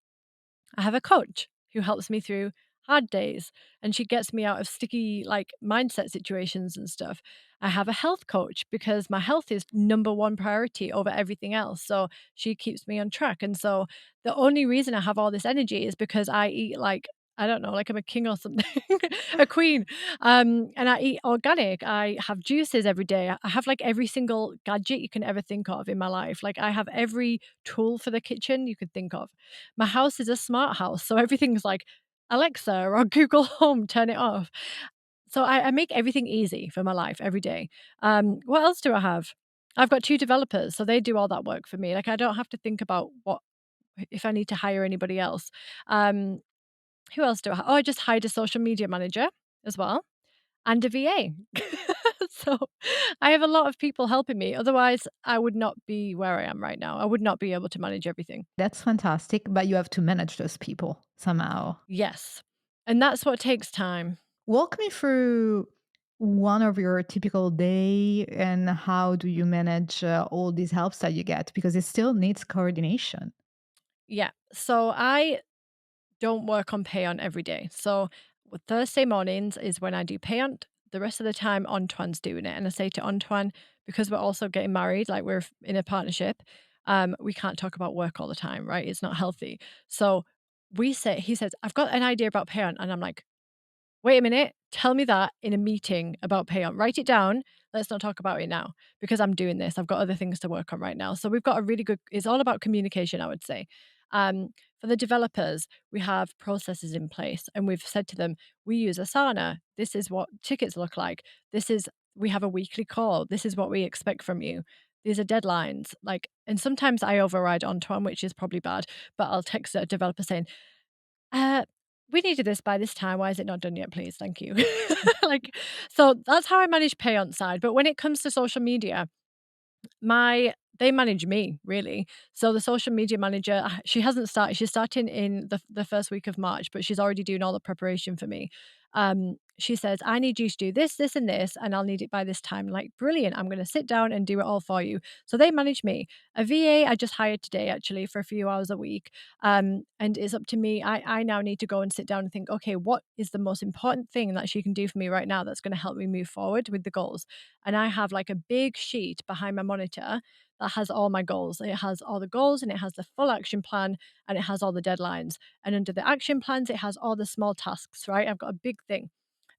I have a coach who helps me through hard days, and she gets me out of sticky like mindset situations and stuff. I have a health coach because my health is number one priority over everything else. So she keeps me on track. And so the only reason I have all this energy is because I eat like, I don't know, like I'm a king or something, a queen. And I eat organic. I have juices every day. I have like every single gadget you can ever think of in my life. Like I have every tool for the kitchen you could think of. My house is a smart house, so everything's like, "Alexa or Google Home, turn it off." So I make everything easy for my life every day. What else do I have? I've got 2 developers, so they do all that work for me. Like, I don't have to think about what if I need to hire anybody else. Um, who else do I ha Oh, I just hired a social media manager as well, and a VA. So, I have a lot of people helping me, otherwise I would not be where I am right now. I would not be able to manage everything. That's fantastic, but you have to manage those people somehow. Yes, and that's what takes time. Walk me through one of your typical day and how do you manage all these helps that you get because it still needs coordination. Yeah, so I don't work on Payant every day. So Thursday mornings is when I do Payant. The rest of the time, Antoine's doing it. And I say to Antoine, because we're also getting married, like we're in a partnership, we can't talk about work all the time, right? It's not healthy. So he says, I've got an idea about Payant. And I'm like, wait a minute, tell me that in a meeting about Payant. Write it down. Let's not talk about it now because I'm doing this. I've got other things to work on right now. So we've got a really good, it's all about communication, I would say. For the developers, we have processes in place and we've said to them, we use Asana. This is what tickets look like. We have a weekly call. This is what we expect from you. These are deadlines. Like, and sometimes I override Antoine, which is probably bad, but I'll text a developer saying, uh, we needed this by this time. Why is it not done yet, please? Thank you. Like, so that's how I manage pay on side. But when it comes to social media, they manage me really. So the social media manager, she hasn't started. She's starting in the first week of March, but she's already doing all the preparation for me. She says, "I need you to do this, this, and this, and I'll need it by this time." Like, brilliant! I'm going to sit down and do it all for you. So they manage me. A VA I just hired today actually for a few hours a week, and it's up to me. I now need to go and sit down and think, okay, what is the most important thing that she can do for me right now that's going to help me move forward with the goals? And I have like a big sheet behind my monitor that has all my goals. It has all the goals and it has the full action plan and it has all the deadlines. And under the action plans, it has all the small tasks, right? I've got a big thing.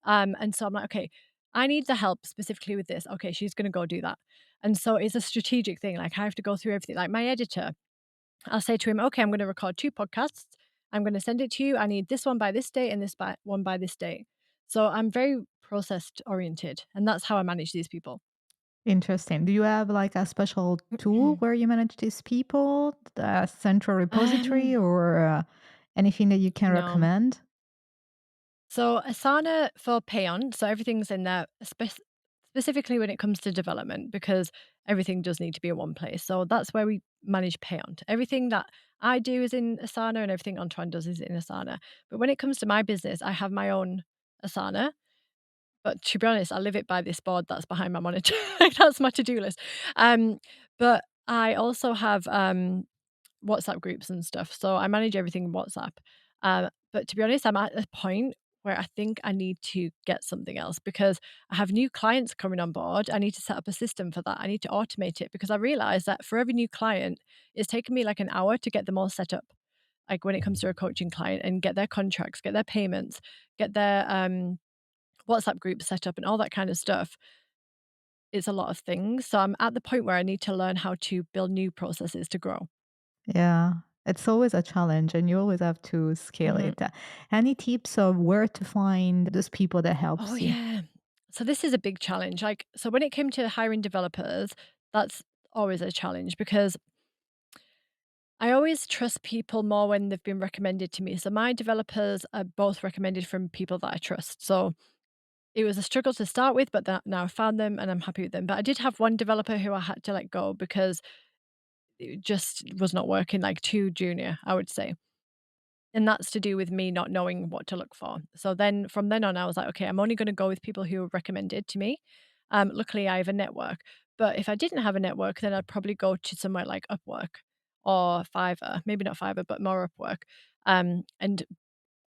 And so I'm like, okay, I need the help specifically with this. Okay, she's going to go do that. And so it's a strategic thing. Like I have to go through everything. Like my editor, I'll say to him, okay, I'm going to record 2 podcasts. I'm going to send it to you. I need this one by this date and one by this date. So I'm very processed oriented. And that's how I manage these people. Interesting. Do you have like a special tool where you manage these people, a central repository, um, or anything that you can no. recommend? So Asana for Payant, so everything's in there, specifically when it comes to development, because everything does need to be in one place. So that's where we manage Payant. Everything that I do is in Asana, and everything Antoine does is in Asana. But when it comes to my business, I have my own Asana. But to be honest, I live it by this board that's behind my monitor. Like that's my to-do list. Um, but I also have WhatsApp groups and stuff. So I manage everything in WhatsApp. But to be honest, I'm at a point where I think I need to get something else because I have new clients coming on board. I need to set up a system for that. I need to automate it because I realize that for every new client, it's taken me like an hour to get them all set up. Like when it comes to a coaching client and get their contracts, get their payments, get their WhatsApp group set up and all that kind of stuff. It's a lot of things. So I'm at the point where I need to learn how to build new processes to grow. Yeah, it's always a challenge and you always have to scale Mhm. it. Any tips of where to find those people that Oh, helps you? yeah. So this is a big challenge. Like, so when it came to hiring developers, that's always a challenge because I always trust people more when they've been recommended to me. So my developers are both recommended from people that I trust. So it was a struggle to start with, but now I found them and I'm happy with them. But I did have one developer who I had to let go because it just was not working, like too junior, I would say. And that's to do with me not knowing what to look for. So then from then on, I was like, okay, I'm only going to go with people who are recommended to me. Luckily, I have a network. But if I didn't have a network, then I'd probably go to somewhere like Upwork or Fiverr, maybe not Fiverr, but more Upwork, and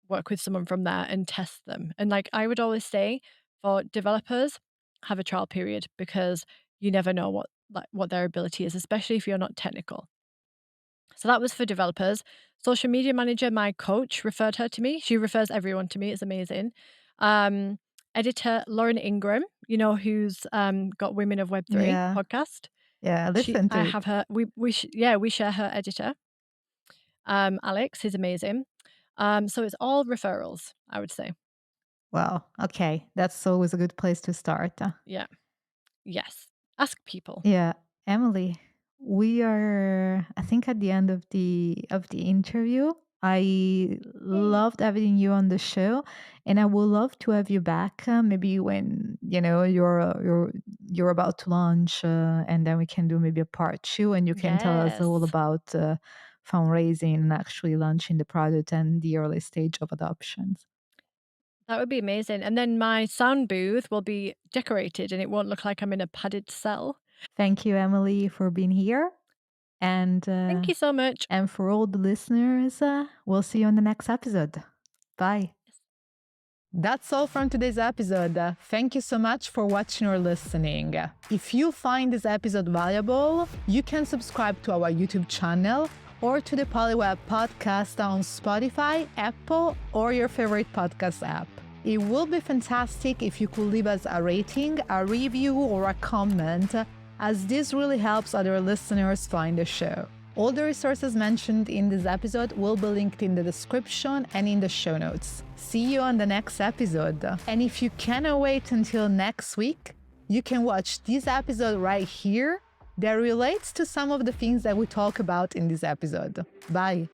work with someone from there and test them. And like I would always say for developers, have a trial period because you never know what their ability is, especially if you're not technical. So that was for developers. Social media manager, my coach referred her to me. She refers everyone to me. It's amazing. Um, Editor Lauren Ingram, who's got Women of Web3 Yeah, podcast. yeah, She, listen to I it. have her. We share her editor. Alex is amazing. So it's all referrals, I would say. Well, okay, that's always a good place to start. Yeah. Yes. Ask people. Yeah, Emily, we are I think at the end of the interview. I Yay. loved having you on the show and I would love to have you back maybe when you're about to launch and then we can do maybe a part 2 and you can tell us all Yes. about fundraising and actually launching the product and the early stage of adoptions. That would be amazing. And then my sound booth will be decorated and it won't look like I'm in a padded cell. Thank you, Emily, for being here. And Thank you so much. and for all the listeners, we'll see you on the next episode. Bye. That's all from today's episode. Thank you so much for watching or listening. If you find this episode valuable, you can subscribe to our YouTube channel or to the Polyweb podcast on Spotify, Apple, or your favorite podcast app. It will be fantastic if you could leave us a rating, a review, or a comment, as this really helps other listeners find the show. All the resources mentioned in this episode will be linked in the description and in the show notes. See you on the next episode. And if you cannot wait until next week, you can watch this episode right here that relates to some of the things that we talk about in this episode. Bye.